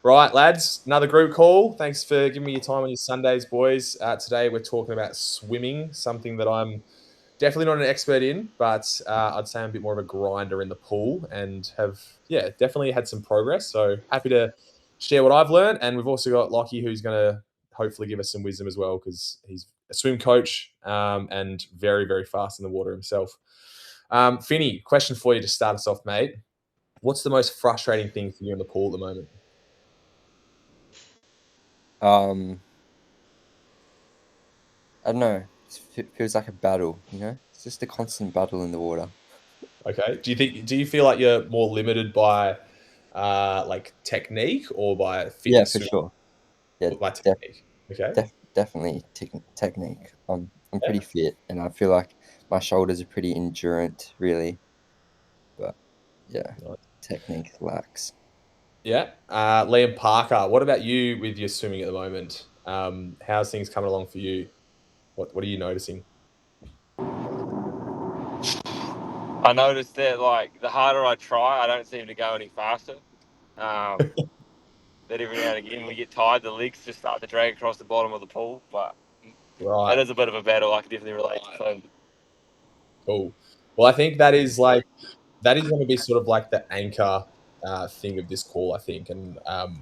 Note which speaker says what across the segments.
Speaker 1: Right, lads, another group call. Thanks for giving me your time on your Sundays, boys. Today we're talking about swimming, something that I'm definitely not an expert in, but I'd say I'm a bit more of a grinder in the pool and have, definitely had some progress. So happy to share what I've learned. And we've also got Lockie, who's going to hopefully give us some wisdom as well, because he's a swim coach and very, very fast in the water himself. Finny, question for you to start us off, mate. What's the most frustrating thing for you in the pool at the moment?
Speaker 2: Um, I don't know. It feels like a battle, you know? It's just a constant battle in the water.
Speaker 1: Okay. Do you feel like you're more limited by like technique or by
Speaker 2: Yeah,
Speaker 1: fitness
Speaker 2: for
Speaker 1: swimming?
Speaker 2: sure. Yeah,
Speaker 1: By technique. Okay.
Speaker 2: definitely technique. I'm
Speaker 1: Yeah.
Speaker 2: pretty fit, and I feel like my shoulders are pretty endurant, really. But yeah,
Speaker 1: Nice.
Speaker 2: technique lacks.
Speaker 1: Yeah. Liam Parker, what about you with your swimming at the moment? How's things coming along for you? What are you noticing?
Speaker 3: I noticed that like the harder I try, I don't seem to go any faster. Um, that every now and again we get tired, the legs just start to drag across the bottom of the pool. But it
Speaker 1: Right.
Speaker 3: is a bit of a battle. I can definitely relate to. So
Speaker 1: Cool. Well, I think that is going to be sort of like the anchor thing of this call, I think, and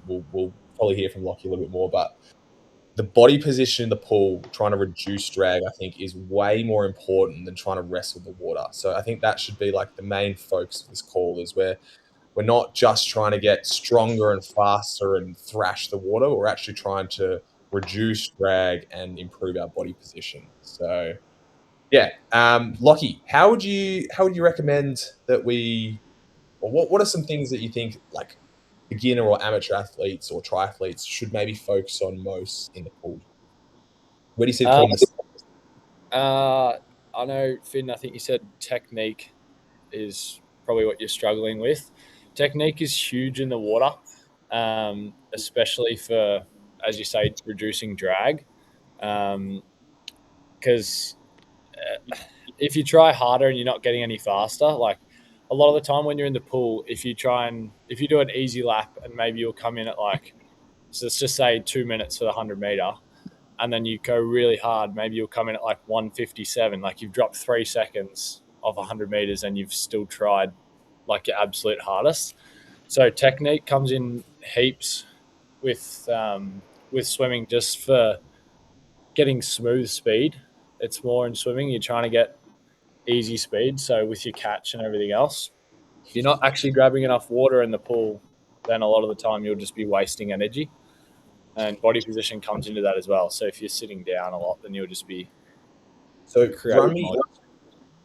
Speaker 1: we'll probably hear from Lockie a little bit more, but the body position in the pool, trying to reduce drag, I think, is way more important than trying to wrestle the water. So I think that should be like the main focus of this call is where we're not just trying to get stronger and faster and thrash the water. We're actually trying to reduce drag and improve our body position. So yeah, Lockie, how would you recommend that we, or what are some things that you think like beginner or amateur athletes or triathletes should maybe focus on most in the pool? Where do you see the
Speaker 4: Uh,
Speaker 1: common mistakes?
Speaker 4: uh, I know, Finn, I think you said technique is probably what you're struggling with. Technique is huge in the water, especially for, as you say, reducing drag. Because if you try harder and you're not getting any faster, like a lot of the time when you're in the pool, if you do an easy lap and maybe you'll come in at like, so let's just say 2 minutes for the 100 meter, and then you go really hard, maybe you'll come in at like 157. Like you've dropped 3 seconds off 100 meters and you've still tried like your absolute hardest. So technique comes in heaps with swimming just for getting smooth speed. It's more in swimming. You're trying to get easy speed. So with your catch and everything else, if you're not actually grabbing enough water in the pool, then a lot of the time you'll just be wasting energy. And body position comes into that as well. So if you're sitting down a lot, then you'll just be
Speaker 1: So
Speaker 4: creating more.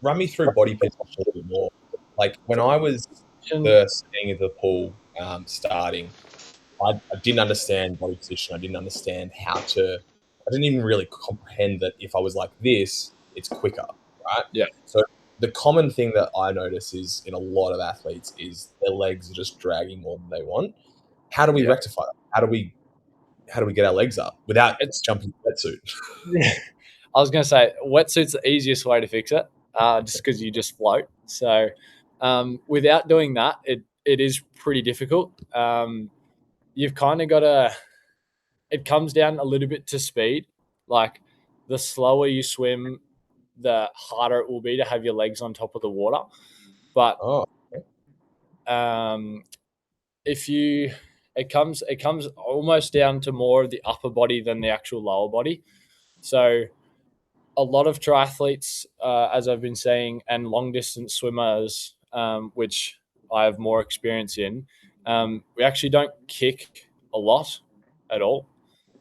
Speaker 1: run me through body position a little bit more. Like when I was
Speaker 4: And
Speaker 1: first getting into the pool, starting, I didn't understand body position. I didn't understand how to. I didn't even really comprehend that if I was like this, it's quicker, right?
Speaker 4: yeah,
Speaker 1: So the common thing that I notice is in a lot of athletes is their legs are just dragging more than they want. How do we
Speaker 4: yeah,
Speaker 1: rectify that? How do we get our legs up without
Speaker 4: it's.
Speaker 1: jumping in the wetsuit?
Speaker 4: I was going to say wetsuit's the easiest way to fix it, just because you just float. So without doing that, it is pretty difficult. You've kind of got to. It comes down a little bit to speed. Like the slower you swim, the harder it will be to have your legs on top of the water. But
Speaker 1: Oh, okay.
Speaker 4: um, if you, it comes almost down to more of the upper body than the actual lower body. So a lot of triathletes, as I've been saying, and long distance swimmers, which I have more experience in, we actually don't kick a lot at all.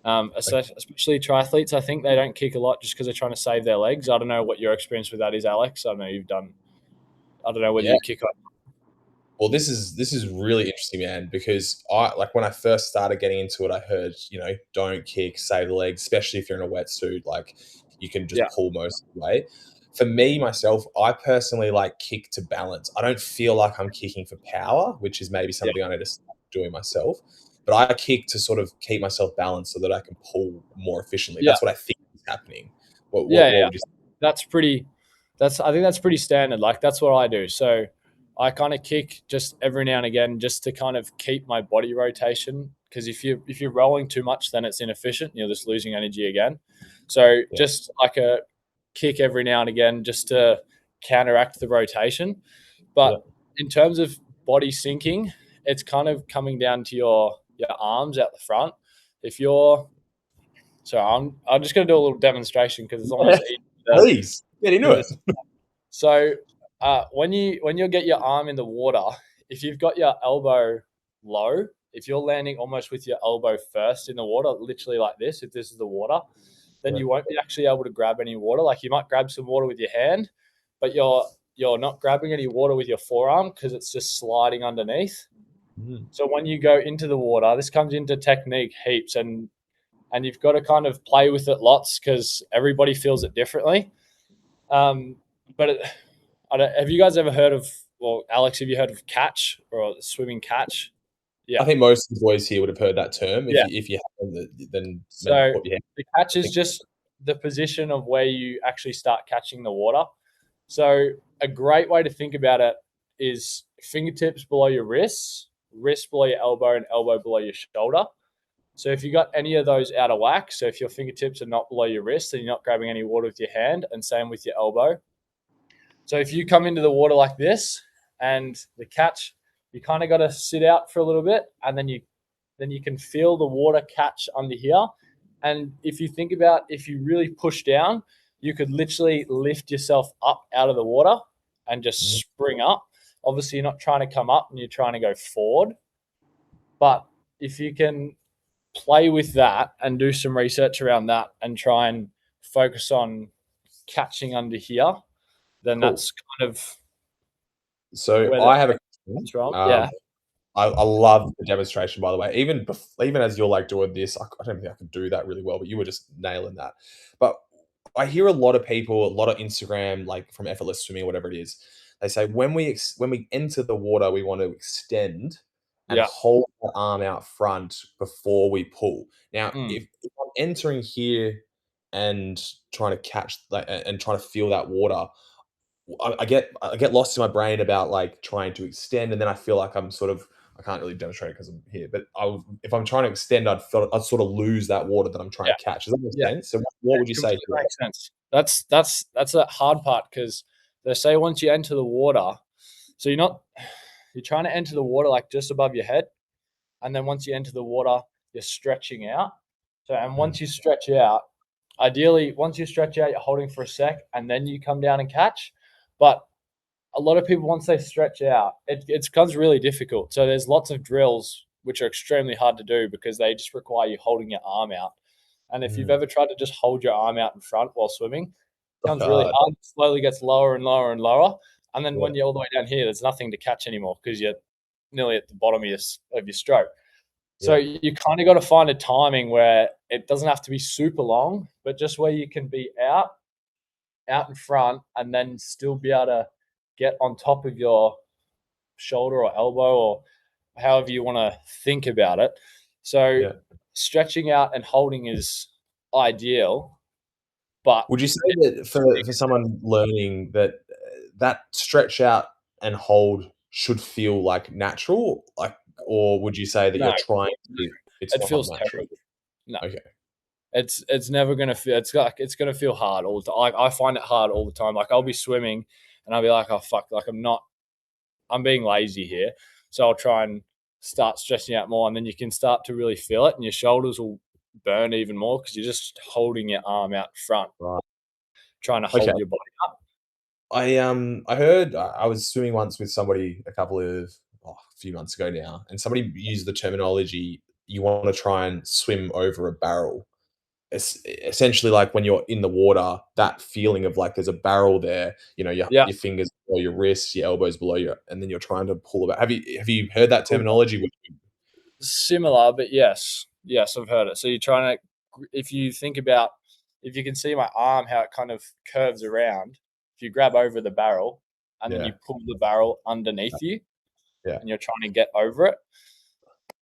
Speaker 4: Especially triathletes, I think they don't kick a lot just because they're trying to save their legs. I don't know what your experience with that is, Alex. I don't know you've done. I don't know whether
Speaker 1: Yeah.
Speaker 4: you kick.
Speaker 1: Well, this is really interesting, man, because I like when I first started getting into it, I heard, don't kick, save the legs, especially if you're in a wetsuit, like you can just
Speaker 4: Yeah,
Speaker 1: pull most of the way. For me, myself, I personally like kick to balance. I don't feel like I'm kicking for power, which is maybe
Speaker 4: yeah,
Speaker 1: something I need to start doing myself. But I kick to sort of keep myself balanced so that I can pull more efficiently.
Speaker 4: yeah,
Speaker 1: That's what I think is happening. What
Speaker 4: yeah,
Speaker 1: what
Speaker 4: yeah.
Speaker 1: would you say?
Speaker 4: That's pretty. I think that's pretty standard. Like that's what I do. So I kind of kick just every now and again just to kind of keep my body rotation. Because if you're rolling too much, then it's inefficient. You're just losing energy again. So
Speaker 1: Yeah.
Speaker 4: just like a kick every now and again just to counteract the rotation. But in terms of body sinking, it's kind of coming down to your arms out the front. If you're so I'm just going to do a little demonstration because it's almost easy
Speaker 1: Please get into it.
Speaker 4: So when you'll get your arm in the water, if you've got your elbow low, if you're landing almost with your elbow first in the water, literally like this, if this is the water, then you won't be actually able to grab any water. Like you might grab some water with your hand, but you're not grabbing any water with your forearm because it's just sliding underneath. So when you go into the water, this comes into technique heaps, and you've got to kind of play with it lots because everybody feels it differently. But have you guys ever heard of? Well, Alex, have you heard of catch or swimming catch?
Speaker 1: I think most of the boys here would have heard that term.
Speaker 4: Yeah.
Speaker 1: If you haven't, then
Speaker 4: So
Speaker 1: put your hand.
Speaker 4: the catch is just the position of where you actually start catching the water. So a great way to think about it is fingertips below your wrists, wrist below your elbow, and elbow below your shoulder. So if you got any of those out of whack, so if your fingertips are not below your wrist, then you're not grabbing any water with your hand, and same with your elbow. So if you come into the water like this and the catch, you kind of got to sit out for a little bit, and then you can feel the water catch under here. And if you think about if you really push down, you could literally lift yourself up out of the water and just spring up. Obviously, you're not trying to come up and you're trying to go forward. But if you can play with that and do some research around that and try and focus on catching under here, then that's kind of
Speaker 1: So I have a question.
Speaker 4: from. Yeah.
Speaker 1: I love the demonstration, by the way. Even as you're like doing this, I don't think I could do that really well, but you were just nailing that. But I hear a lot of people, a lot of Instagram, like from effortless swimming, whatever it is, they say when we enter the water, we want to extend and hold the arm out front before we pull. Now, if I'm entering here and trying to catch and trying to feel that water, I get lost in my brain about like trying to extend, and then I feel like I can't really demonstrate it because I'm here. But if I'm trying to extend, I'd sort of lose that water that I'm trying to catch. Does that make sense? So what would you say?
Speaker 4: Makes sense. That's that hard part because they say once you enter the water, so you're trying to enter the water like just above your head, and then once you enter the water, you're stretching out. So and once you stretch out, ideally once you stretch out, you're holding for a sec, and then you come down and catch. But a lot of people, once they stretch out, it becomes really difficult. So there's lots of drills which are extremely hard to do because they just require you holding your arm out. And if you've ever tried to just hold your arm out in front while swimming, it becomes really hard. It slowly gets lower and lower and lower. And then when you're all the way down here, there's nothing to catch anymore because you're nearly at the bottom of your stroke. So you kind of got to find a timing where it doesn't have to be super long, but just where you can be out in front and then still be able to get on top of your shoulder or elbow or however you want to think about it. So stretching out and holding is ideal. But
Speaker 1: would you say that for someone learning that stretch out and hold should feel like natural, or would you say that you're trying to?
Speaker 4: It feels natural. No. Okay. It's never gonna feel. It's gonna feel hard all the time. I find it hard all the time. Like I'll be swimming and I'll be like, oh fuck, like I'm being lazy here. So I'll try and start stretching out more, and then you can start to really feel it, and your shoulders will burn even more because you're just holding your arm out front, trying to hold your body up.
Speaker 1: I heard I was swimming once with somebody a few months ago now, and somebody used the terminology, you want to try and swim over a barrel. It's essentially like when you're in the water, that feeling of like there's a barrel there, your fingers below your wrists, your elbows below you, and then you're trying to pull it back. Have you heard that terminology?
Speaker 4: Similar, but yes, I've heard it. So you're trying to, if you can see my arm, how it kind of curves around, if you grab over the barrel and then you pull the barrel underneath you and you're trying to get over it.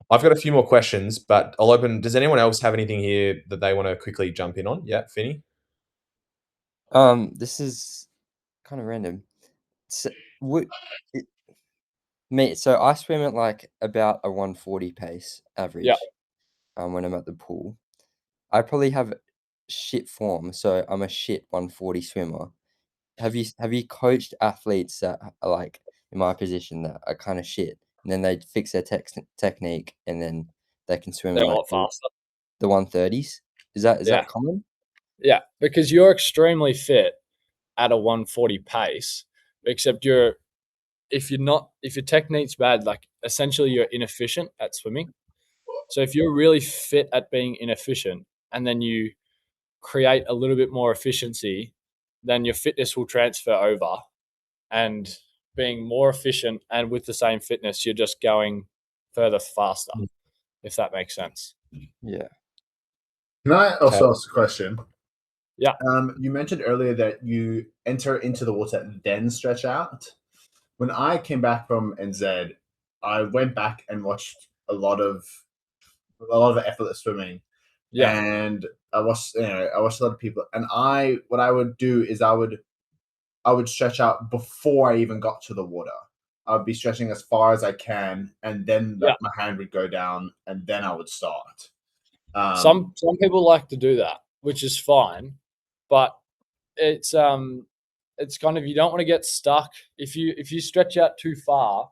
Speaker 1: I've got a few more questions, but I'll open. Does anyone else have anything here that they want to quickly jump in on? Yeah, Finny?
Speaker 2: This is kind of random. So, So I swim at like about a 140 pace average. When I'm at the pool, I probably have shit form, so I'm a shit 140 swimmer. Have you coached athletes that are like in my position that are kind of shit, and then they fix their technique, and then they can swim
Speaker 4: They're
Speaker 2: in
Speaker 4: a
Speaker 2: like
Speaker 4: lot faster.
Speaker 2: the 130s? Is that
Speaker 4: Yeah.
Speaker 2: common?
Speaker 4: Yeah, because you're extremely fit at a 140 pace, except if your technique's bad, like essentially you're inefficient at swimming. So if you're really fit at being inefficient and then you create a little bit more efficiency, then your fitness will transfer over, and being more efficient and with the same fitness, you're just going further faster, if that makes sense.
Speaker 2: Yeah.
Speaker 5: Can I
Speaker 1: Okay.
Speaker 5: also ask a question?
Speaker 4: Yeah.
Speaker 5: You mentioned earlier that you enter into the water and then stretch out. When I came back from NZ, I went back and watched a lot of effortless swimming.
Speaker 4: Yeah.
Speaker 5: And I watched a lot of people. And what I would do is I would stretch out before I even got to the water. I would be stretching as far as I can, and then
Speaker 4: Yeah.
Speaker 5: my hand would go down, and then I would start.
Speaker 4: Some people like to do that, which is fine, but it's kind of, you don't want to get stuck if you stretch out too far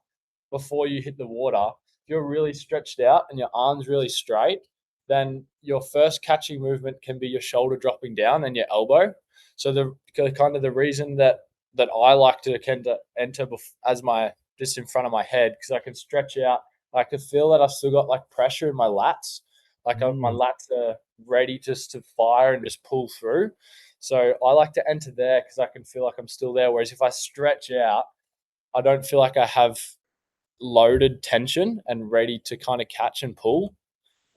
Speaker 4: before you hit the water. If you're really stretched out and your arms really straight, then your first catching movement can be your shoulder dropping down and your elbow. So the reason that I like to enter as my just in front of my head, because I can stretch out. I can feel that I've still got like pressure in my lats, like my lats are ready just to fire and just pull through. So I like to enter there because I can feel like I'm still there. Whereas if I stretch out, I don't feel like I have loaded tension and ready to kind of catch and pull.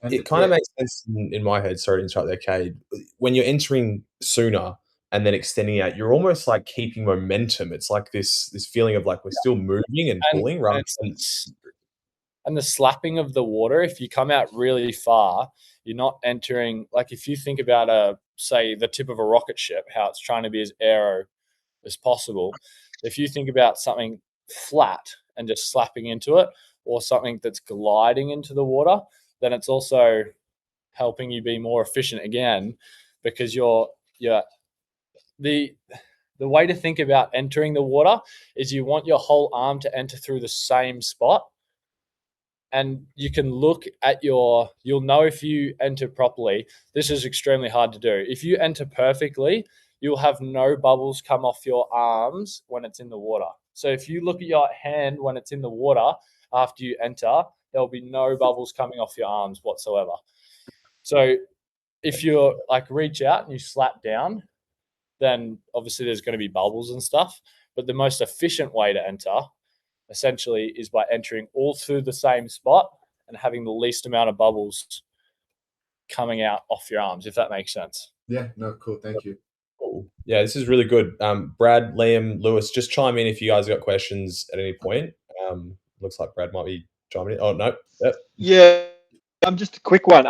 Speaker 5: And
Speaker 1: It kind of makes sense in my head. Sorry to interrupt there, Cade. When you're entering sooner and then extending out, you're almost like keeping momentum. It's like this feeling of like we're still moving and pulling rather than.
Speaker 4: And the slapping of the water, if you come out really far, you're not entering, like if you think about say the tip of a rocket ship, how it's trying to be as aero as possible. If you think about something flat and just slapping into it, or something that's gliding into the water, then it's also helping you be more efficient again, because the way to think about entering the water is you want your whole arm to enter through the same spot. And you can look at you'll know if you enter properly. This is extremely hard to do. If you enter perfectly, you'll have no bubbles come off your arms when it's in the water. So if you look at your hand when it's in the water after you enter, there'll be no bubbles coming off your arms whatsoever. So if you're like reach out and you slap down, then obviously there's going to be bubbles and stuff. But the most efficient way to enter essentially is by entering all through the same spot and having the least amount of bubbles coming out off your arms, if that makes sense.
Speaker 5: yeah, no, cool. Thank you.
Speaker 1: Cool. Yeah, this is really good. Brad, Liam, Lewis, just chime in if you guys got questions at any point. Looks like Brad might be chiming in. Oh no. Yep.
Speaker 6: Yeah, just a quick one.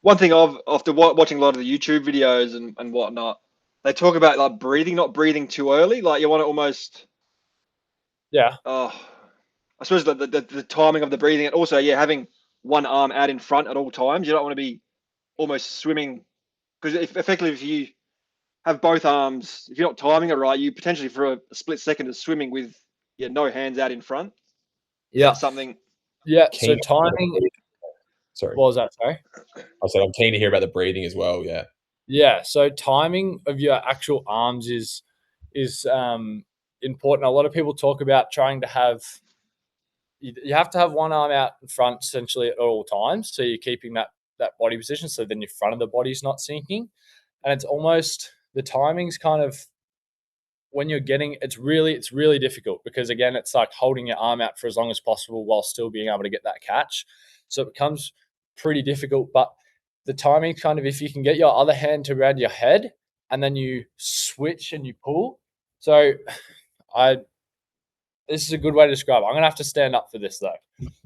Speaker 6: One thing after watching a lot of the YouTube videos and whatnot, they talk about like breathing, not breathing too early. Like you want to almost,
Speaker 4: Yeah.
Speaker 6: I suppose the timing of the breathing, and also having one arm out in front at all times. You don't want to be almost swimming, because effectively if you have both arms, if you're not timing it right, you potentially for a split second are swimming with no hands out in front. Is that something?
Speaker 4: Yeah. So
Speaker 1: Keen.
Speaker 4: timing.
Speaker 1: Sorry.
Speaker 4: What was that? Sorry.
Speaker 1: I said I'm keen to hear about the breathing as well. Yeah.
Speaker 4: Yeah. So timing of your actual arms is important. A lot of people talk about trying to have. You have to have one arm out in front essentially at all times, so you're keeping that body position. So then your front of the body's not sinking, and it's almost the timing's kind of when you're getting it's really difficult, because again it's like holding your arm out for as long as possible while still being able to get that catch. So it becomes pretty difficult. But the timing kind of, if you can get your other hand to around your head and then you switch and you pull. So this is a good way to describe it. I'm gonna have to stand up for this though.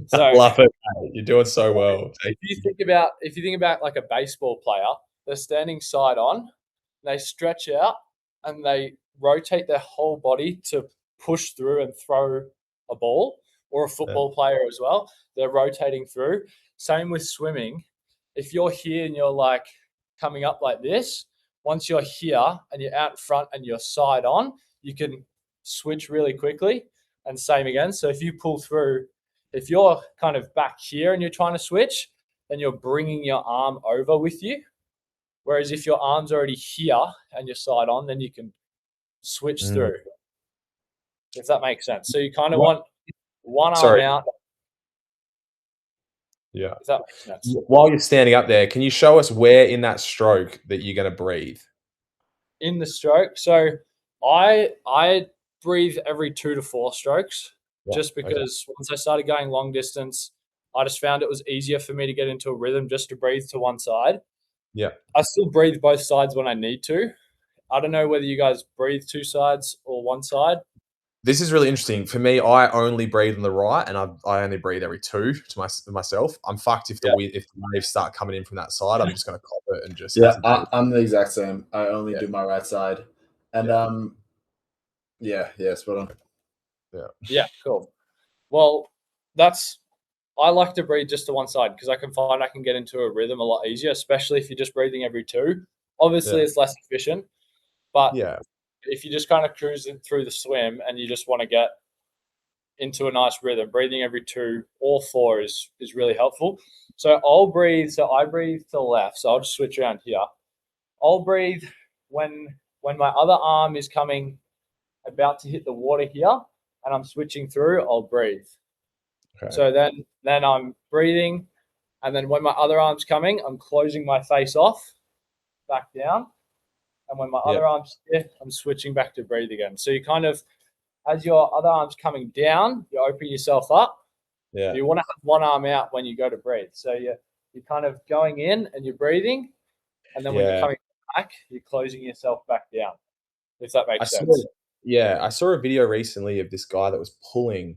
Speaker 4: So
Speaker 1: I love it. Mate. You're doing so well.
Speaker 4: if you think about like a baseball player, they're standing side on, they stretch out and they rotate their whole body to push through and throw a ball, or a football player as well. They're rotating through. Same with swimming. If you're here and you're like coming up like this, once you're here and you're out front and you're side on, you can switch really quickly. And same again. So if you pull through, if you're kind of back here and you're trying to switch, then you're bringing your arm over with you. Whereas if your arm's already here and you're side on, then you can switch through. If that makes sense. So you kind of want one arm out.
Speaker 1: Yeah.
Speaker 4: If that makes sense.
Speaker 1: While you're standing up there, can you show us where in that stroke that you're going to breathe?
Speaker 4: In the stroke. So I breathe every 2 to 4 strokes, just because once I started going long distance, I just found it was easier for me to get into a rhythm just to breathe to one side.
Speaker 1: Yeah.
Speaker 4: I still breathe both sides when I need to. I don't know whether you guys breathe 2 sides or one side.
Speaker 1: This is really interesting. For me, I only breathe on the right, and I only breathe every 2 to myself. I'm fucked if the waves start coming in from that side. I'm just going to cop it and just
Speaker 5: I'm the exact same. I only do my right side, and spot on.
Speaker 4: Yeah, cool. Well, I like to breathe just to one side because I can find I can get into a rhythm a lot easier, especially if you're just breathing every 2. Obviously, it's less efficient, but if you're just kind of cruising through the swim and you just want to get into a nice rhythm, breathing every 2 or 4 is really helpful. So I breathe to the left. So I'll just switch around here. I'll breathe when my other arm is coming about to hit the water here and I'm switching through, I'll breathe. Okay. So then I'm breathing, and then when my other arm's coming, I'm closing my face off, back down. And when my other arm's here, I'm switching back to breathe again. So you kind of, as your other arm's coming down, you open yourself up. Yeah. You want to have one arm out when you go to breathe. So you're kind of going in and you're breathing. And then when you're coming back, you're closing yourself back down, if that makes sense.
Speaker 1: I saw a video recently of this guy that was pulling,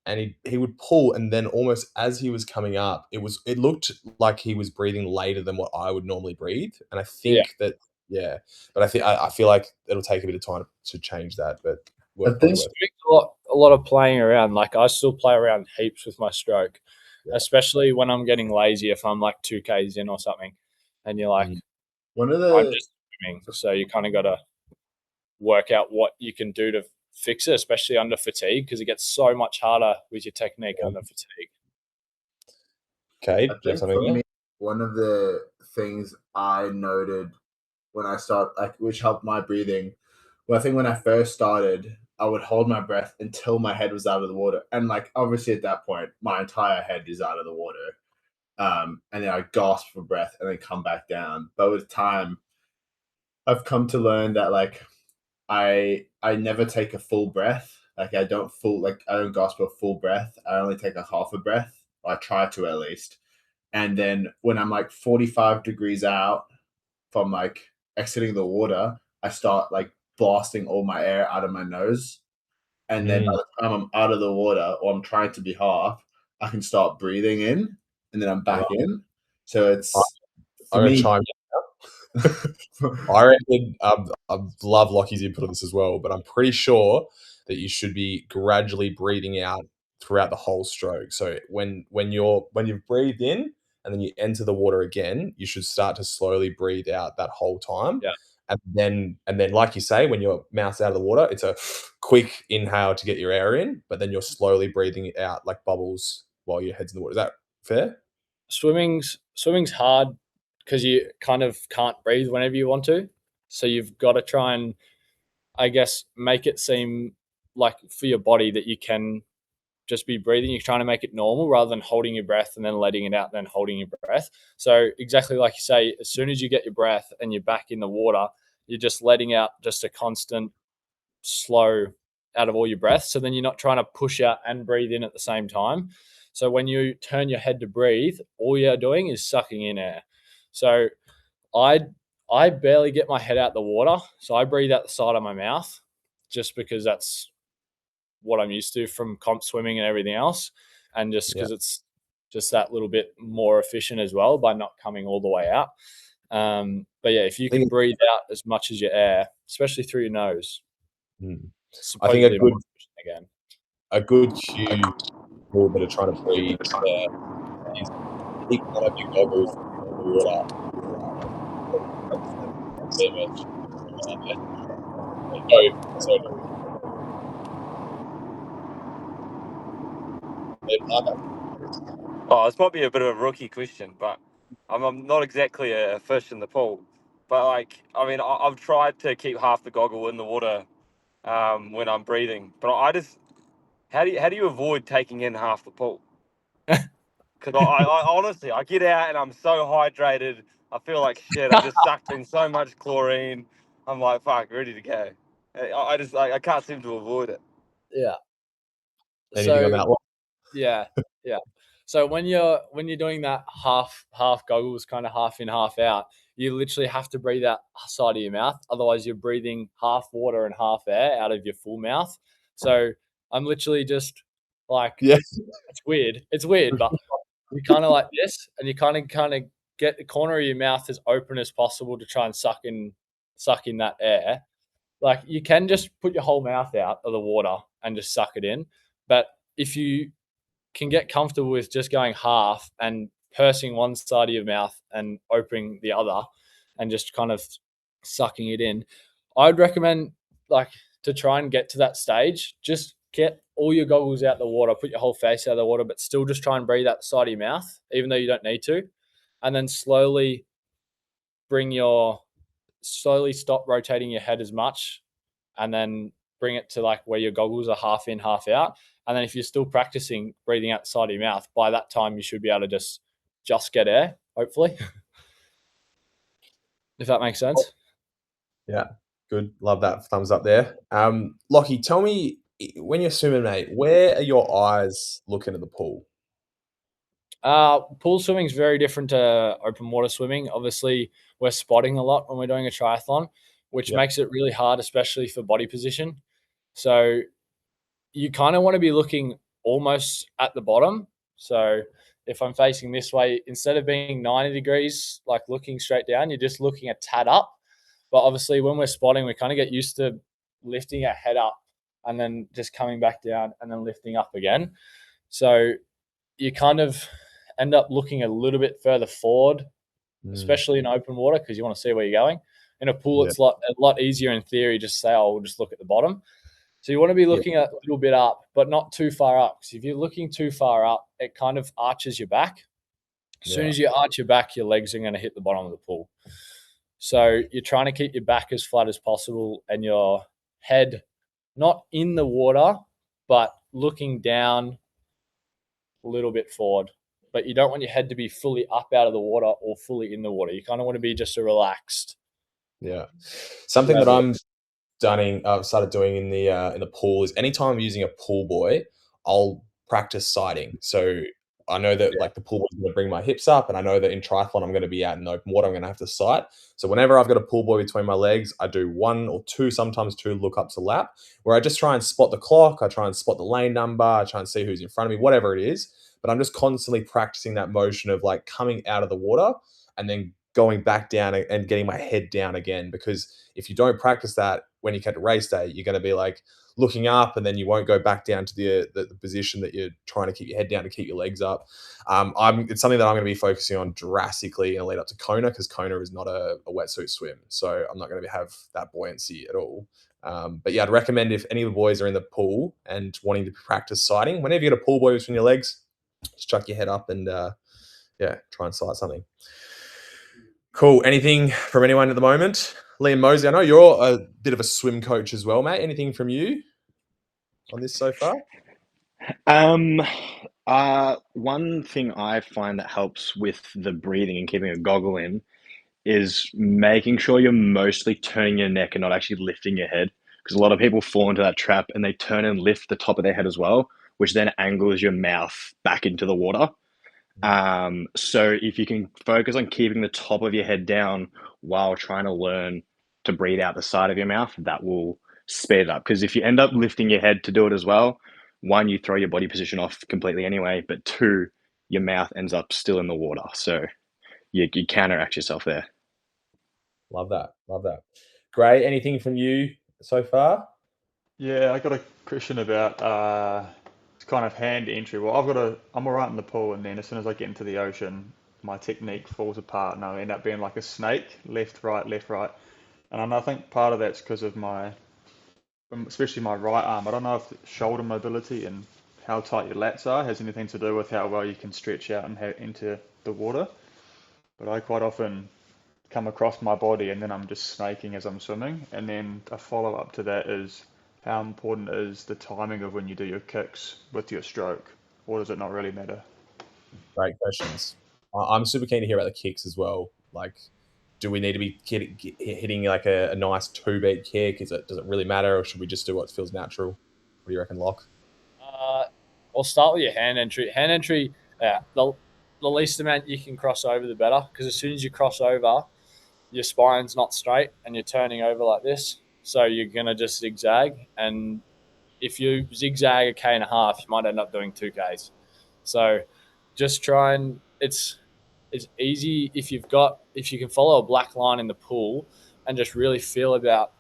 Speaker 1: and he would pull, and then almost as he was coming up, it looked like he was breathing later than what I would normally breathe. And I think but I feel like it'll take a bit of time to change that. But
Speaker 4: I think a lot of playing around. Like I still play around heaps with my stroke, especially when I'm getting lazy. If I'm like 2Ks in or something, and you're like, I'm just swimming, so you kind of got to work out what you can do to fix it, especially under fatigue, because it gets so much harder with your technique under fatigue.
Speaker 1: Okay,
Speaker 5: I think for me, one of the things I noted when I start, which helped my breathing, well, I think when I first started, I would hold my breath until my head was out of the water, and obviously at that point, my entire head is out of the water, and then I gasp for breath and then come back down. But with time, I've come to learn that I never take a full breath. I don't gasp a full breath. I only take a half a breath. I try to at least. And then when I'm 45 degrees out from exiting the water, I start blasting all my air out of my nose. And then by the time I'm out of the water or I'm trying to be half, I can start breathing in and then I'm back in. So it's for me.
Speaker 1: I reckon I love Lockie's input on this as well, but I'm pretty sure that you should be gradually breathing out throughout the whole stroke. So when you've breathed in and then you enter the water again, you should start to slowly breathe out that whole time.
Speaker 4: Yeah.
Speaker 1: And then like you say, when your mouth's out of the water, it's a quick inhale to get your air in, but then you're slowly breathing it out like bubbles while your head's in the water. Is that fair?
Speaker 4: Swimming's hard because you kind of can't breathe whenever you want to. So you've got to try and, I guess, make it seem like for your body that you can just be breathing. You're trying to make it normal rather than holding your breath and then letting it out, then holding your breath. So exactly like you say, as soon as you get your breath and you're back in the water, you're just letting out just a constant slow out of all your breath. So then you're not trying to push out and breathe in at the same time. So when you turn your head to breathe, all you're doing is sucking in air. So I barely get my head out the water. So I breathe out the side of my mouth just because that's what I'm used to from comp swimming and everything else. And just because it's just that little bit more efficient as well by not coming all the way out. But yeah, if you can breathe out as much as your air, especially through your nose,
Speaker 1: I think a good,
Speaker 4: again.
Speaker 1: a good cue for that are trying to breathe is keep one of your goggles in the water. So
Speaker 3: Oh, this might be a bit of a rookie question, but I'm not exactly a fish in the pool. But like, I mean, I've tried to keep half the goggle in the water when I'm breathing. But I just, how do you avoid taking in half the pool? Because I honestly, I get out and I'm so hydrated. I feel like shit. I've just sucked in so much chlorine. I'm like, fuck, ready to go. I can't seem to avoid it.
Speaker 4: Yeah.
Speaker 1: anything on
Speaker 4: So
Speaker 1: that one?
Speaker 4: yeah, yeah. So when you're doing that half goggles, kind of half in, half out, you literally have to breathe out side of your mouth. Otherwise, you're breathing half water and half air out of your full mouth. So I'm literally just like,
Speaker 1: Yeah.
Speaker 4: it's weird. It's weird, but you kind of like this, and you kind of get the corner of your mouth as open as possible to try and suck in that air. Like you can just put your whole mouth out of the water and just suck it in, but if you can get comfortable with just going half and pursing one side of your mouth and opening the other and just kind of sucking it in, I'd recommend like to try and get to that stage. Just get all your goggles out the water, put your whole face out of the water, but still just try and breathe out the side of your mouth, even though you don't need to. And then bring your slowly stop rotating your head as much, and then bring it to like where your goggles are half in, half out. And then if you're still practicing breathing out the side of your mouth, by that time you should be able to just get air, hopefully. If that makes sense.
Speaker 1: Yeah, good. Love that thumbs up there. Lockie, tell me when you're swimming, mate, where are your eyes looking at the pool?
Speaker 4: Pool swimming is very different to open water swimming. Obviously, we're spotting a lot when we're doing a triathlon, which
Speaker 1: Yep.
Speaker 4: makes it really hard, especially for body position. So you kind of want to be looking almost at the bottom. So if I'm facing this way, instead of being 90 degrees, like looking straight down, you're just looking a tad up. But obviously, when we're spotting, we kind of get used to lifting our head up and then just coming back down and then lifting up again. So you kind of end up looking a little bit further forward, especially in open water, because you want to see where you're going. In a pool,
Speaker 1: Yeah.
Speaker 4: it's a lot easier in theory, just say, oh, we'll just look at the bottom. So you want to be looking a little bit up, but not too far up. Because if you're looking too far up, it kind of arches your back. As soon as you arch your back, your legs are going to hit the bottom of the pool. So you're trying to keep your back as flat as possible and your head not in the water, but looking down a little bit forward. But you don't want your head to be fully up out of the water or fully in the water. You kind of want to be just a relaxed.
Speaker 1: Yeah. Something that I'm started doing in the pool is anytime I'm using a pool buoy, I'll practice sighting. So I know that like the pool buoy is going to bring my hips up, and I know that in triathlon I'm going to be out in the open water. I'm going to have to sight. So whenever I've got a pool buoy between my legs, I do one or two, sometimes two lookups a lap, where I just try and spot the clock. I try and spot the lane number. I try and see who's in front of me, whatever it is. But I'm just constantly practicing that motion of like coming out of the water and then going back down and getting my head down again. Because if you don't practice that when you get to race day, you're going to be like looking up, and then you won't go back down to the position that you're trying to keep your head down to keep your legs up. It's something that I'm going to be focusing on drastically in the lead up to Kona, because Kona is not a wetsuit swim, so I'm not going to have that buoyancy at all. But yeah, I'd recommend if any of the boys are in the pool and wanting to practice sighting, whenever you get a pool buoy between your legs, just chuck your head up and try and sight something. Cool. Anything from anyone at the moment? Liam Mosey, I know you're a bit of a swim coach as well, mate. Anything from you on this so far?
Speaker 7: One thing I find that helps with the breathing and keeping a goggle in is making sure you're mostly turning your neck and not actually lifting your head. Because a lot of people fall into that trap and they turn and lift the top of their head as well, which then angles your mouth back into the water. So if you can focus on keeping the top of your head down while trying to learn to breathe out the side of your mouth, that will speed it up. Because if you end up lifting your head to do it as well, one, you throw your body position off completely anyway, but two, your mouth ends up still in the water. So you counteract yourself there.
Speaker 1: Love that. Love that. Great. Anything from you so far?
Speaker 8: Yeah, I got a question about kind of hand entry. Well, I'm all right in the pool, and then as soon as I get into the ocean, my technique falls apart, and I end up being like a snake, left, right. And I think part of that's because of especially my right arm. I don't know if shoulder mobility and how tight your lats are has anything to do with how well you can stretch out and into the water. But I quite often come across my body and then I'm just snaking as I'm swimming. And then a follow up to that is how important is the timing of when you do your kicks with your stroke, or does it not really matter?
Speaker 1: Great questions. I'm super keen to hear about the kicks as well. Like, do we need to be hitting like a nice 2-beat kick? Does it really matter, or should we just do what feels natural? What do you reckon, Locke?
Speaker 4: I'll start with your hand entry. Hand entry, yeah, the least amount you can cross over, the better. Because as soon as you cross over, your spine's not straight and you're turning over like this. So you're gonna just zigzag, and if you zigzag a K and a half, you might end up doing 2Ks. So just try and it's easy if you can follow a black line in the pool and just really feel about.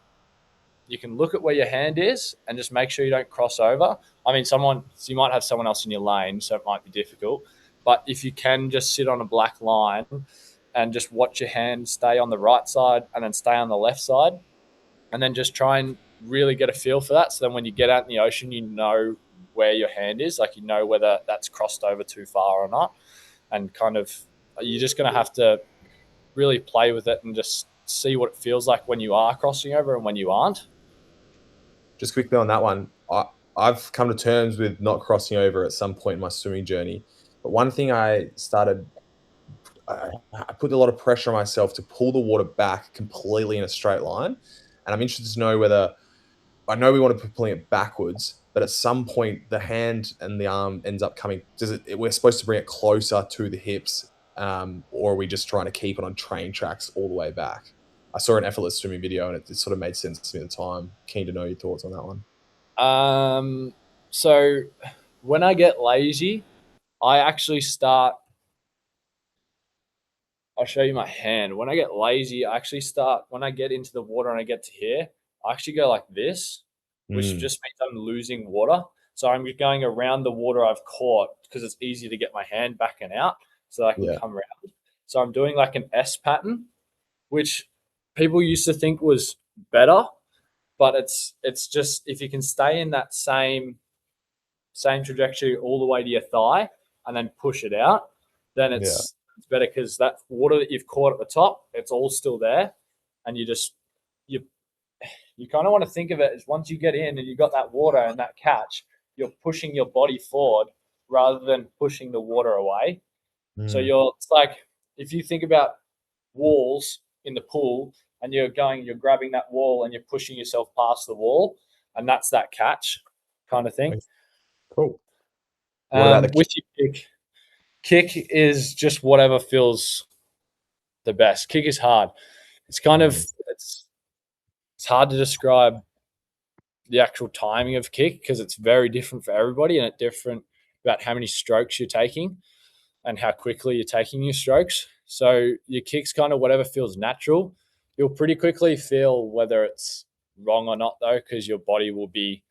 Speaker 4: You can look at where your hand is and just make sure you don't cross over. I mean, so you might have someone else in your lane, so it might be difficult. But if you can just sit on a black line and just watch your hand stay on the right side and then stay on the left side, and then just try and really get a feel for that. So then when you get out in the ocean, you know where your hand is, like you know whether that's crossed over too far or not. And kind of, you're just going to have to really play with it and just see what it feels like when you are crossing over and when you aren't.
Speaker 1: Just quickly on that one, I've come to terms with not crossing over at some point in my swimming journey. But one thing I put a lot of pressure on myself to pull the water back completely in a straight line. And I'm interested to know whether I know we want to be pulling it backwards, but at some point the hand and the arm ends up coming. We're supposed to bring it closer to the hips, or are we just trying to keep it on train tracks all the way back? I saw an effortless swimming video and it sort of made sense to me at the time. Keen to know your thoughts on that one.
Speaker 4: So when I get lazy, I actually start. I'll show you my hand. When I get lazy, I actually start. When I get into the water and I get to here, I actually go like this, which just means I'm losing water. So I'm going around the water I've caught because it's easy to get my hand back and out so I can come around. So I'm doing like an S pattern, which people used to think was better, but it's just if you can stay in that same trajectory all the way to your thigh and then push it out, then it's better because that water that you've caught at the top, it's all still there, and you you kind of want to think of it as once you get in and you got that water and that catch, you're pushing your body forward rather than pushing the water away. So it's like if you think about walls in the pool and you're grabbing that wall and you're pushing yourself past the wall, and that's that catch kind of thing.
Speaker 1: Cool. What about the
Speaker 4: with your kick? Kick is just whatever feels the best. Kick is hard. It's kind of it's hard to describe the actual timing of kick because it's very different for everybody and it's different about how many strokes you're taking and how quickly you're taking your strokes. So your kick's kind of whatever feels natural. You'll pretty quickly feel whether it's wrong or not though, because your body will be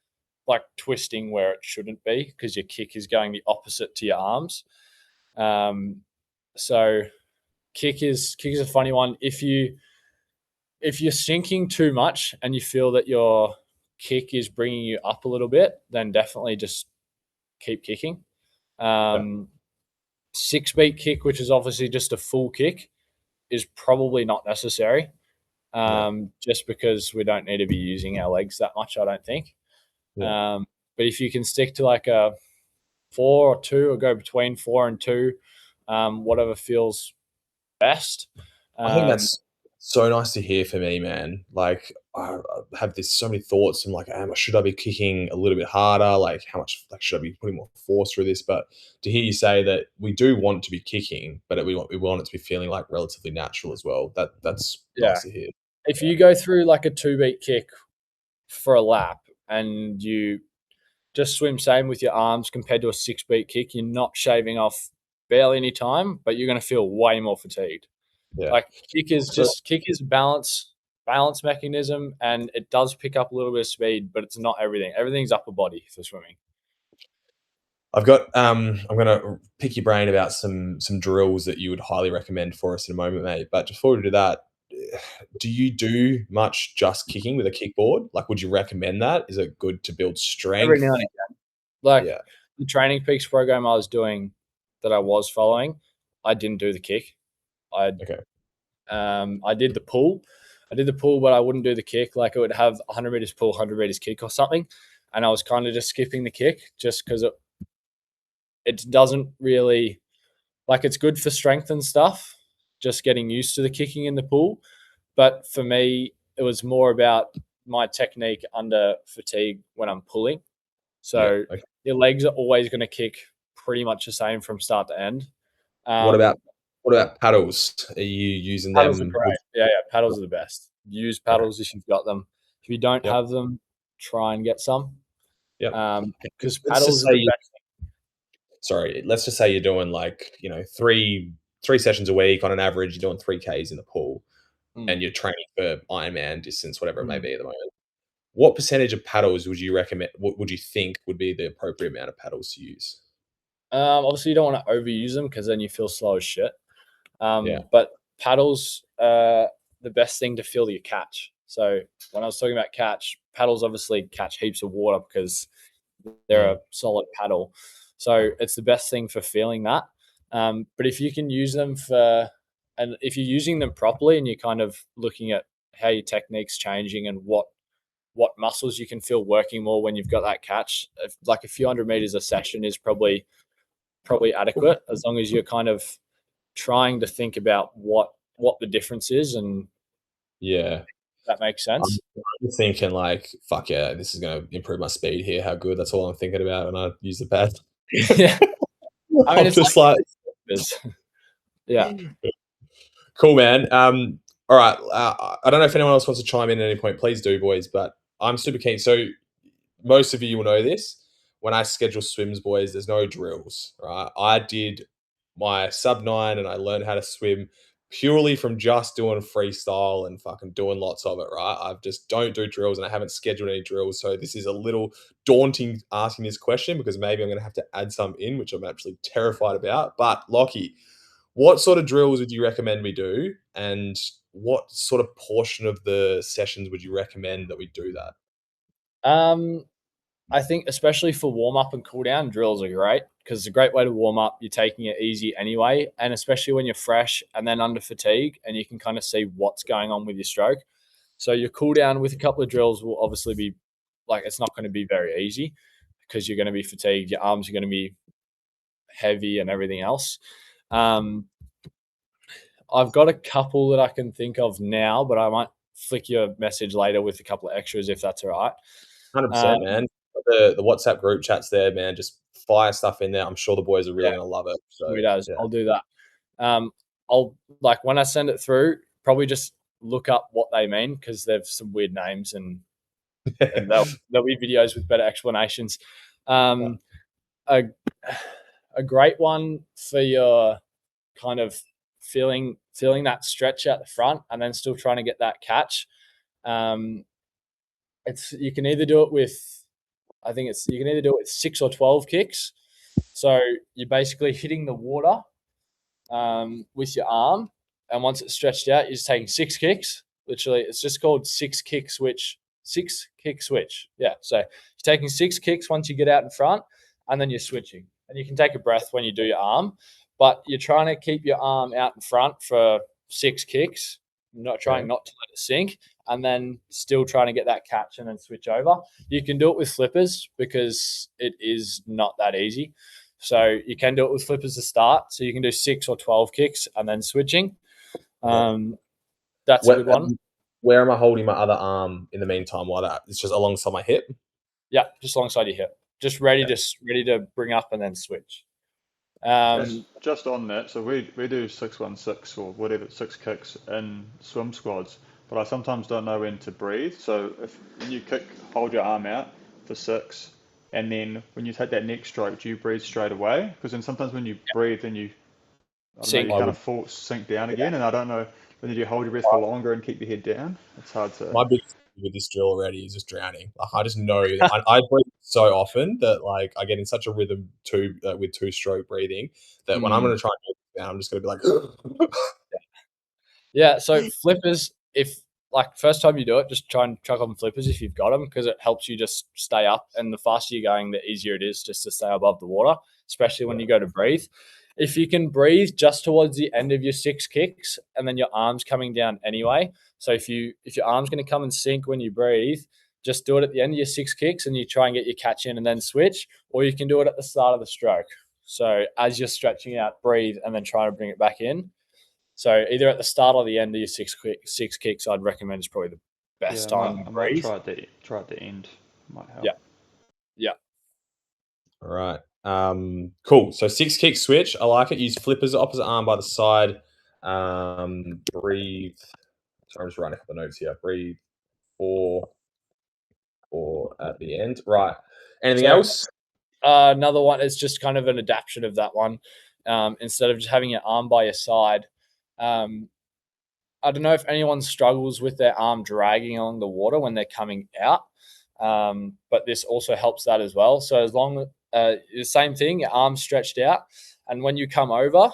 Speaker 4: like twisting where it shouldn't be because your kick is going the opposite to your arms. So kick is a funny one. If you're sinking too much and you feel that your kick is bringing you up a little bit, then definitely just keep kicking. 6-beat kick, which is obviously just a full kick, is probably not necessary. Just because we don't need to be using our legs that much, I don't think. But if you can stick to like a 4 or 2 or go between 4 and 2, whatever feels best.
Speaker 1: I think that's so nice to hear for me, man. Like I have so many thoughts and like, should I be kicking a little bit harder? Like how much, like, should I be putting more force through this? But to hear you say that we do want to be kicking, but we want it to be feeling like relatively natural as well. That's nice to hear.
Speaker 4: If you go through like a 2-beat kick for a lap and you just swim same with your arms compared to a 6-beat kick, you're not shaving off barely any time, but you're going to feel way more fatigued. Like kick is balance balance mechanism, and it does pick up a little bit of speed, but it's not everything. Everything's upper body for swimming.
Speaker 1: I've got I'm gonna pick your brain about some drills that you would highly recommend for us in a moment, mate. But before we do that, do you do much just kicking with a kickboard? Like, would you recommend that? Is it good to build
Speaker 4: Every
Speaker 1: strength?
Speaker 4: now and again. Like
Speaker 1: Yeah.
Speaker 4: the Training Peaks program I was doing that I was following, I didn't do the kick.
Speaker 1: Okay.
Speaker 4: I did the pull. But I wouldn't do the kick. Like it would have 100 meters pull, 100 meters kick or something. And I was kind of just skipping the kick just because it doesn't really, like, it's good for strength and stuff, just getting used to the kicking in the pool. But for me, it was more about my technique under fatigue when I'm pulling.
Speaker 1: Yeah.
Speaker 4: So
Speaker 1: Okay.
Speaker 4: your legs are always going to kick pretty much the same from start to end.
Speaker 1: What about paddles? Are you using
Speaker 4: Paddles are
Speaker 1: them?
Speaker 4: great. Yeah, paddles are the best. Use
Speaker 1: Okay.
Speaker 4: paddles if you've got them. If you don't
Speaker 1: Yep.
Speaker 4: have them, try and get some.
Speaker 1: Yep.
Speaker 4: Because
Speaker 1: Let's
Speaker 4: paddles
Speaker 1: just
Speaker 4: are the
Speaker 1: say
Speaker 4: best.
Speaker 1: sorry. Let's just say you're doing like three sessions a week on an average. You're doing 3Ks in the pool, and you're training for Ironman distance, whatever it may be at the moment. What percentage of paddles would you recommend? What would you think would be the appropriate amount of paddles to use?
Speaker 4: Obviously, you don't want to overuse them because then you feel slow as shit.
Speaker 1: Yeah.
Speaker 4: But paddles are the best thing to feel your catch. So when I was talking about catch, paddles obviously catch heaps of water because they're a solid paddle. So it's the best thing for feeling that. But if you can use them and if you're using them properly and you're kind of looking at how your technique's changing and what muscles you can feel working more when you've got that catch, like a few hundred meters a session is probably adequate, as long as you're kind of trying to think about what the difference is, and
Speaker 1: Yeah.
Speaker 4: that makes sense.
Speaker 1: I'm thinking like, fuck yeah, this is gonna improve my speed here. How good? That's all I'm thinking about when I use the pad.
Speaker 4: Yeah, I mean,
Speaker 1: I'm
Speaker 4: it's
Speaker 1: just like,
Speaker 4: yeah.
Speaker 1: cool, man. All right. I don't know if anyone else wants to chime in at any point. Please do, boys. But I'm super keen. So most of you will know this. When I schedule swims, boys, there's no drills, right? I did my sub 9 and I learned how to swim purely from just doing freestyle and fucking doing lots of it, right? I just don't do drills and I haven't scheduled any drills. So this is a little daunting asking this question because maybe I'm going to have to add some in, which I'm actually terrified about. But Lockie, what sort of drills would you recommend we do? And what sort of portion of the sessions would you recommend that we do that?
Speaker 4: I think especially for warm up and cool down, drills are great because it's a great way to warm up. You're taking it easy anyway, and especially when you're fresh and then under fatigue, and you can kind of see what's going on with your stroke. So your cool down with a couple of drills will obviously be like, it's not going to be very easy because you're going to be fatigued. Your arms are going to be heavy and everything else. I've got a couple that I can think of now, but I might flick you a message later with a couple of extras if that's all right.
Speaker 1: 100%, man. The WhatsApp group chats there, man. Just fire stuff in there. I'm sure the boys are really
Speaker 4: Yeah,
Speaker 1: gonna love it. So
Speaker 4: sweet as.
Speaker 1: yeah.
Speaker 4: I'll do that. I'll, like, when I send it through, probably just look up what they mean because they've some weird names and there'll be videos with better explanations. A great one for your kind of feeling that stretch out the front and then still trying to get that catch. It's you can either do it with you can either do it with 6 or 12 kicks. So you're basically hitting the water with your arm, and once it's stretched out, you're just taking 6 kicks. Literally, it's just called 6 kick switch. 6 kick switch. Yeah. So you're taking 6 kicks once you get out in front, and then you're switching. And you can take a breath when you do your arm, but you're trying to keep your arm out in front for 6 kicks, not to let it sink, and then still trying to get that catch and then switch over. You can do it with flippers because it is not that easy. So you can do it with flippers to start. So you can do 6 or 12 kicks and then switching. That's a good one.
Speaker 1: Where am I holding my other arm in the meantime while it's just alongside my hip?
Speaker 4: Yeah, just alongside your hip. Just ready to bring up and then switch.
Speaker 8: Just on that, so we do 6-1-6 or whatever, 6 kicks in swim squads, but I sometimes don't know when to breathe. So when you kick, hold your arm out for 6, and then when you take that next stroke, do you breathe straight away? Because then sometimes when you breathe, then you I don't know, you
Speaker 4: Sink.
Speaker 8: kind of sink down again, and I don't know whether you hold your breath for longer and keep your head down. It's hard to.
Speaker 1: My biggest thing with this drill already is just drowning. Like I just know that I breathe so often that like I get in such a rhythm with two stroke breathing that when I'm going to try and do it down, I'm just going to be like.
Speaker 4: Yeah, so flippers, if like first time you do it, just try and chuck on flippers if you've got them because it helps you just stay up. And the faster you're going, the easier it is just to stay above the water, especially when you go to breathe. If you can breathe just towards the end of your 6 kicks and then your arms coming down anyway. So if your arm's going to come and sink when you breathe, just do it at the end of your 6 kicks and you try and get your catch in and then switch, or you can do it at the start of the stroke. So as you're stretching out, breathe and then try to bring it back in. So either at the start or the end of your 6 kicks, I'd recommend is probably the best time to
Speaker 8: I might
Speaker 4: breathe.
Speaker 8: try at the end. Might help.
Speaker 4: Yeah.
Speaker 1: All right. Cool. So 6 kick switch. I like it. Use flippers, opposite arm by the side. Breathe. Sorry, I'm just writing a couple of notes here. Breathe. 4 at the end. Right. Anything else?
Speaker 4: Another one is just kind of an adaptation of that one. Instead of just having your arm by your side, I don't know if anyone struggles with their arm dragging along the water when they're coming out, but this also helps that as well. So as long the same thing, your arm's stretched out, and when you come over,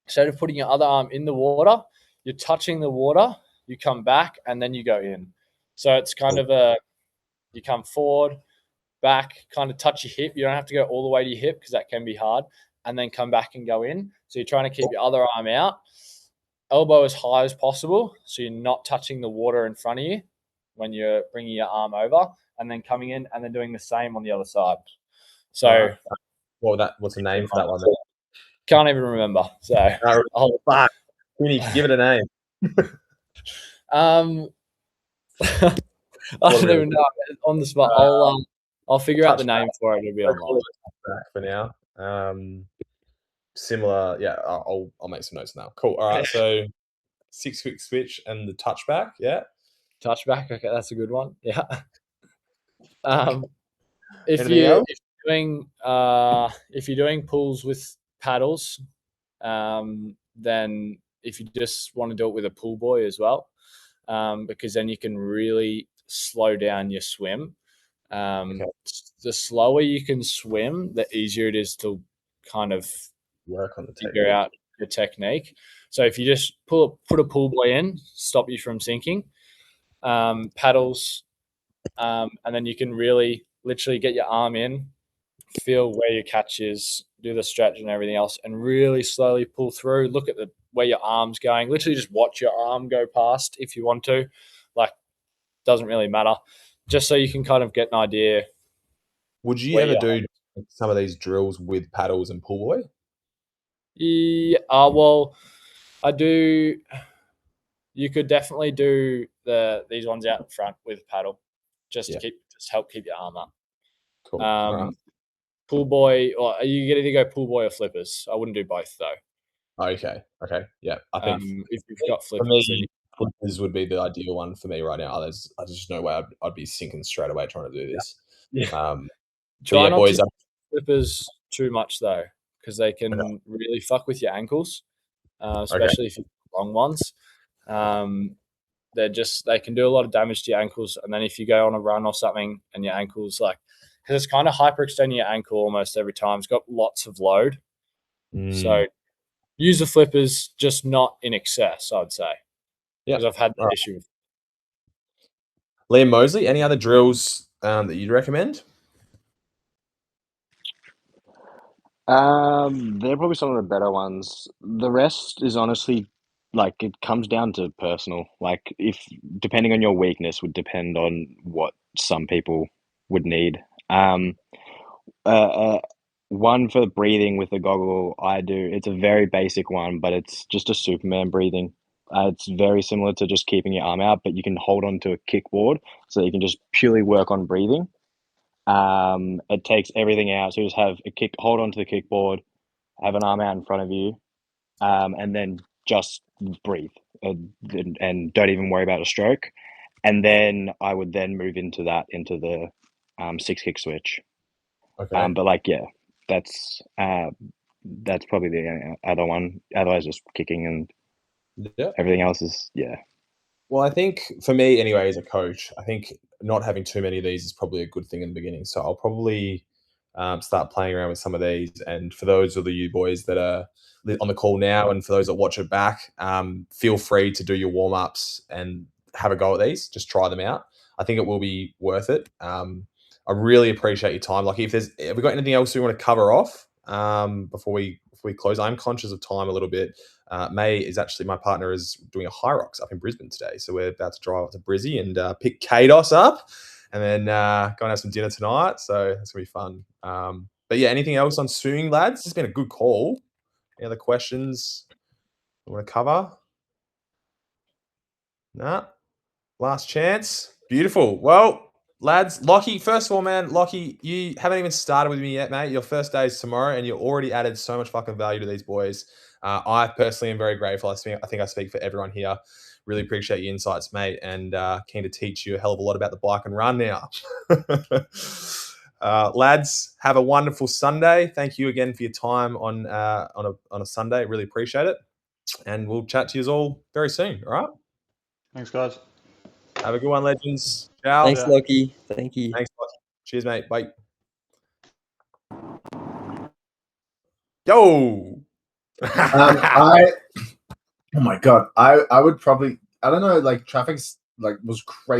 Speaker 4: instead of putting your other arm in the water, you're touching the water, you come back, and then you go in. So it's kind of you come forward, back, kind of touch your hip. You don't have to go all the way to your hip because that can be hard, and then come back and go in. So you're trying to keep your other arm out, elbow as high as possible, so you're not touching the water in front of you when you're bringing your arm over, and then coming in and then doing the same on the other side. So
Speaker 1: what's the name for that one?
Speaker 4: Can't even remember. So
Speaker 1: fuck. Give it a name.
Speaker 4: I don't even know on the spot. I'll figure out the name for it. It'll be online
Speaker 1: for now. Similar, yeah. I'll make some notes now. Cool. All right. So 6 quick switch and the touchback. Yeah.
Speaker 4: Touchback. Okay, that's a good one. Yeah. If you're doing pools with paddles, then if you just want to do it with a pool boy as well, because then you can really slow down your swim. The slower you can swim, the easier it is to kind of
Speaker 1: work on the
Speaker 4: figure out the technique. So if you just put a pool boy in, stop you from sinking, paddles, and then you can really literally get your arm in, feel where your catch is, do the stretch and everything else, and really slowly pull through. Look at where your arm's going. Literally just watch your arm go past if you want to. Like, doesn't really matter. Just so you can kind of get an idea.
Speaker 1: Would you ever do some of these drills with paddles and pool boy?
Speaker 4: Yeah, well, I do. You could definitely do these ones out in front with paddle, just to help keep your arm up.
Speaker 1: Cool. Right.
Speaker 4: Pool boy, or you get either go pool boy or flippers. I wouldn't do both though.
Speaker 1: Okay. Yeah. I think
Speaker 4: if you've got flippers,
Speaker 1: for me, flippers would be the ideal one for me right now. There's just no way I'd be sinking straight away trying to do this.
Speaker 4: Yeah. Try not
Speaker 1: boys,
Speaker 4: to flippers too much though, because they can really fuck with your ankles, especially if you long ones. They can do a lot of damage to your ankles, and then if you go on a run or something and your ankles because it's kind of hyperextending your ankle almost every time. It's got lots of load, so use the flippers, just not in excess. I'd say, because I've had that issue.
Speaker 1: Liam Mosley, any other drills that you'd recommend?
Speaker 7: They're probably some of the better ones. The rest is honestly it comes down to personal. If depending on your weakness would depend on what some people would need. One for breathing with the goggle I do. It's a very basic one, but it's just a Superman breathing. It's very similar to just keeping your arm out, but you can hold on to a kickboard so you can just purely work on breathing. It takes everything out. So you just have hold on to the kickboard, have an arm out in front of you, and then just breathe and don't even worry about a stroke. And then I would then move into the 6 kick switch.
Speaker 1: Okay.
Speaker 7: But that's That's probably the other one. Otherwise, just kicking and
Speaker 1: Yeah.
Speaker 7: everything else is
Speaker 1: Well, I think for me, anyway, as a coach, I think not having too many of these is probably a good thing in the beginning. So I'll probably start playing around with some of these. And for those of you boys that are on the call now, and for those that watch it back, feel free to do your warm ups and have a go at these. Just try them out. I think it will be worth it. I really appreciate your time. Like, have we got anything else we want to cover off before we close? I'm conscious of time a little bit. May is actually, my partner is doing a high rocks up in Brisbane today, so we're about to drive up to Brizzy and pick Kados up, and then go and have some dinner tonight. So that's gonna be fun. But yeah, anything else on swimming, lads? It's been a good call. Any other questions you want to cover? Nah. Last chance. Beautiful. Well, lads, Lockie, first of all, man, Lockie, you haven't even started with me yet, mate. Your first day is tomorrow, and you already added so much fucking value to these boys. I personally am very grateful. I think I speak for everyone here. Really appreciate your insights, mate, and keen to teach you a hell of a lot about the bike and run now. Lads, have a wonderful Sunday. Thank you again for your time on a Sunday. Really appreciate it, and we'll chat to you all very soon. All right.
Speaker 8: Thanks, guys.
Speaker 1: Have a good one, legends. Ciao.
Speaker 2: Thanks, Loki. Thank you.
Speaker 1: Thanks, Lockie. Cheers, mate. Bye. Yo.
Speaker 5: Oh my god, I would probably, I don't know, like traffic's like was crazy.